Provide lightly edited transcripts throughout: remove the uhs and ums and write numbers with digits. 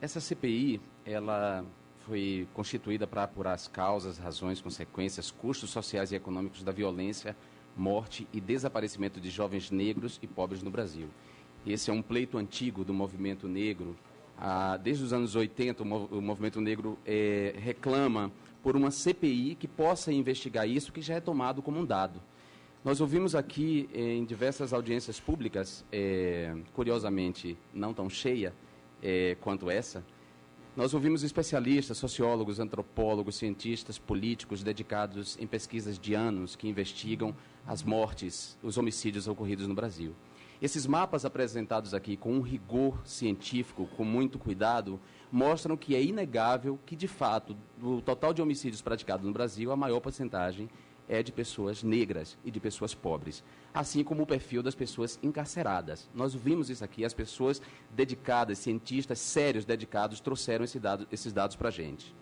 Essa CPI, ela foi constituída para apurar as causas, razões, consequências, custos sociais e econômicos da violência, morte e desaparecimento de jovens negros e pobres no Brasil. Esse é um pleito antigo do movimento negro. Desde os anos 80, o movimento negro reclama por uma CPI que possa investigar isso, que já é tomado como um dado. Nós ouvimos aqui em diversas audiências públicas, curiosamente não tão cheia quanto essa, nós ouvimos especialistas, sociólogos, antropólogos, cientistas, políticos dedicados em pesquisas de anos que investigam as mortes, os homicídios ocorridos no Brasil. Esses mapas apresentados aqui com um rigor científico, com muito cuidado, mostram que é inegável que, de fato, do total de homicídios praticados no Brasil, a maior porcentagem é de pessoas negras e de pessoas pobres, assim como o perfil das pessoas encarceradas. Nós vimos isso aqui, as pessoas dedicadas, cientistas sérios, dedicados, trouxeram esses dados para a gente.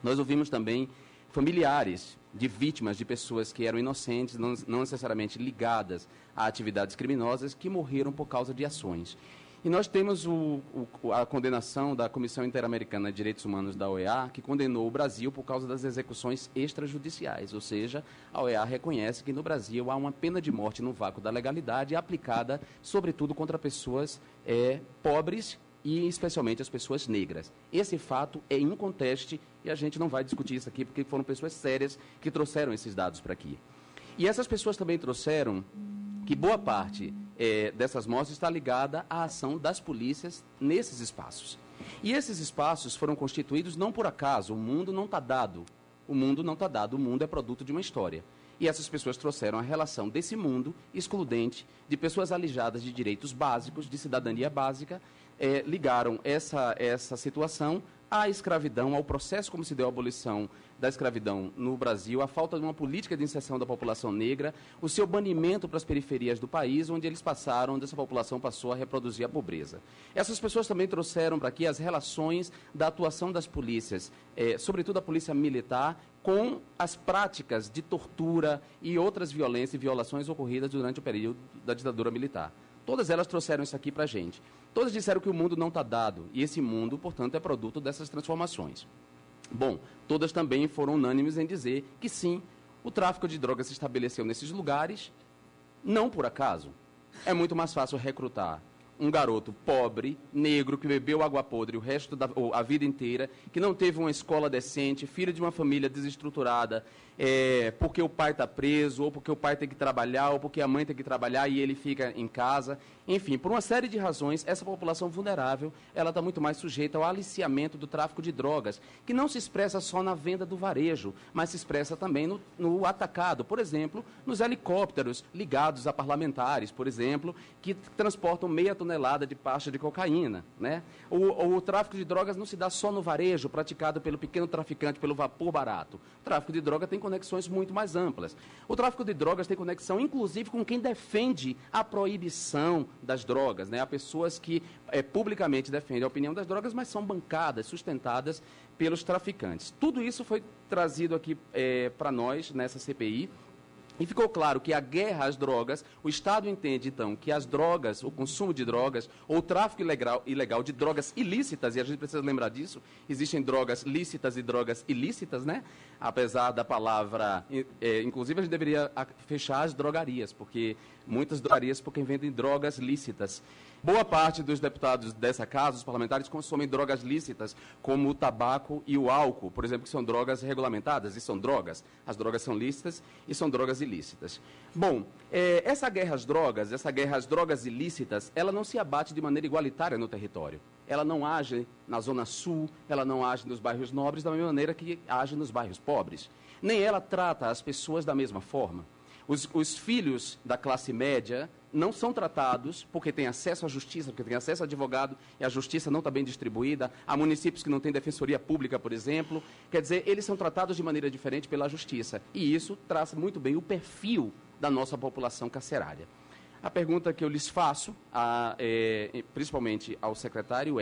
Nós ouvimos também familiares de vítimas, de pessoas que eram inocentes, não necessariamente ligadas a atividades criminosas, que morreram por causa de ações. E nós temos a condenação da Comissão Interamericana de Direitos Humanos da OEA, que condenou o Brasil por causa das execuções extrajudiciais, ou seja, a OEA reconhece que no Brasil há uma pena de morte no vácuo da legalidade aplicada, sobretudo, contra pessoas pobres e especialmente as pessoas negras. Esse fato é inconteste e a gente não vai discutir isso aqui porque foram pessoas sérias que trouxeram esses dados para aqui. E essas pessoas também trouxeram que boa parte dessas mortes está ligada à ação das polícias nesses espaços. E esses espaços foram constituídos não por acaso, o mundo não está dado. O mundo não está dado, o mundo é produto de uma história. E essas pessoas trouxeram a relação desse mundo excludente, de pessoas alijadas de direitos básicos, de cidadania básica, ligaram essa situação à escravidão, ao processo como se deu a abolição da escravidão no Brasil, a falta de uma política de inserção da população negra, o seu banimento para as periferias do país, onde essa população passou a reproduzir a pobreza. Essas pessoas também trouxeram para aqui as relações da atuação das polícias, sobretudo a polícia militar, com as práticas de tortura e outras violências e violações ocorridas durante o período da ditadura militar. Todas elas trouxeram isso aqui para a gente. Todas disseram que o mundo não está dado, e esse mundo, portanto, é produto dessas transformações. Bom, todas também foram unânimes em dizer que sim, o tráfico de drogas se estabeleceu nesses lugares, não por acaso. É muito mais fácil recrutar um garoto pobre, negro, que bebeu água podre a vida inteira, que não teve uma escola decente, filho de uma família desestruturada, porque o pai está preso, ou porque o pai tem que trabalhar, ou porque a mãe tem que trabalhar e ele fica em casa. Enfim, por uma série de razões, essa população vulnerável, ela está muito mais sujeita ao aliciamento do tráfico de drogas, que não se expressa só na venda do varejo, mas se expressa também no atacado. Por exemplo, nos helicópteros ligados a parlamentares, por exemplo, que transportam meia tonelada de pasta de cocaína, né? O tráfico de drogas não se dá só no varejo, praticado pelo pequeno traficante, pelo vapor barato. O tráfico de drogas tem conexões muito mais amplas. O tráfico de drogas tem conexão, inclusive, com quem defende a proibição das drogas, né? Há pessoas que publicamente defendem a opinião das drogas, mas são bancadas, sustentadas pelos traficantes. Tudo isso foi trazido aqui para nós, nessa CPI, e ficou claro que a guerra às drogas, o Estado entende, então, que as drogas, o consumo de drogas, ou o tráfico ilegal de drogas ilícitas, e a gente precisa lembrar disso, existem drogas lícitas e drogas ilícitas, né? Apesar da palavra, inclusive a gente deveria fechar as drogarias, porque muitas drogarias por quem vendem drogas lícitas. Boa parte dos deputados dessa casa, os parlamentares, consomem drogas lícitas, como o tabaco e o álcool, por exemplo, que são drogas regulamentadas, e são drogas. As drogas são lícitas e são drogas ilícitas. Bom, essa guerra às drogas ilícitas, ela não se abate de maneira igualitária no território. Ela não age na Zona Sul, ela não age nos bairros nobres da mesma maneira que age nos bairros pobres. Nem ela trata as pessoas da mesma forma. Os filhos da classe média não são tratados porque têm acesso à justiça, porque têm acesso a advogado e a justiça não está bem distribuída. Há municípios que não têm defensoria pública, por exemplo. Quer dizer, eles são tratados de maneira diferente pela justiça. E isso traça muito bem o perfil da nossa população carcerária. A pergunta que eu lhes faço, principalmente ao secretário,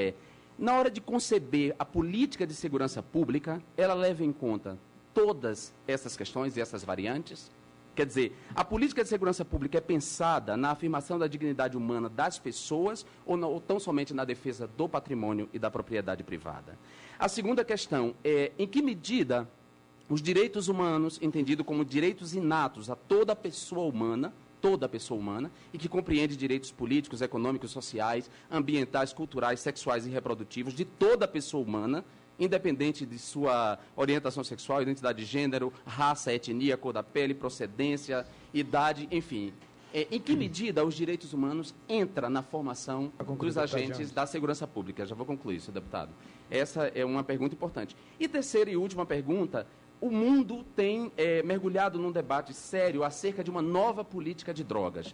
na hora de conceber a política de segurança pública, ela leva em conta todas essas questões e essas variantes? Quer dizer, a política de segurança pública é pensada na afirmação da dignidade humana das pessoas ou tão somente na defesa do patrimônio e da propriedade privada? A segunda questão é, em que medida os direitos humanos, entendido como direitos inatos a toda pessoa humana, e que compreende direitos políticos, econômicos, sociais, ambientais, culturais, sexuais e reprodutivos de toda pessoa humana, independente de sua orientação sexual, identidade de gênero, raça, etnia, cor da pele, procedência, idade, enfim. Em que medida os direitos humanos entram na formação dos agentes da segurança pública? Já vou concluir, senhor deputado. Essa é uma pergunta importante. E terceira e última pergunta: o mundo tem mergulhado num debate sério acerca de uma nova política de drogas.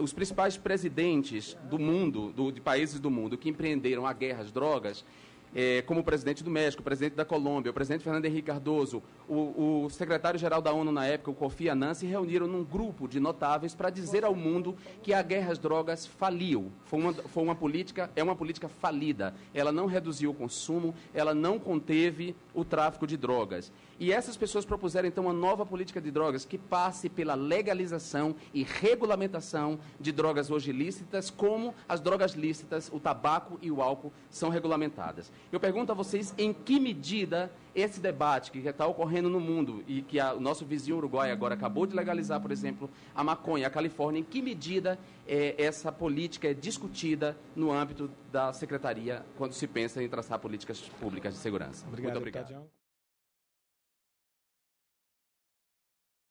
Os principais presidentes do mundo, de países do mundo, que empreenderam a guerra às drogas, como o presidente do México, o presidente da Colômbia, o presidente Fernando Henrique Cardoso, o secretário-geral da ONU na época, o Kofi Annan, se reuniram num grupo de notáveis para dizer ao mundo que a guerra às drogas faliu. É uma política falida. Ela não reduziu o consumo, ela não conteve o tráfico de drogas. E essas pessoas propuseram, então, uma nova política de drogas que passe pela legalização e regulamentação de drogas hoje lícitas, como as drogas lícitas, o tabaco e o álcool, são regulamentadas. Eu pergunto a vocês em que medida esse debate que está ocorrendo no mundo e que o nosso vizinho Uruguai agora acabou de legalizar, por exemplo, a maconha, a Califórnia, em que medida essa política é discutida no âmbito da Secretaria quando se pensa em traçar políticas públicas de segurança? Muito obrigado.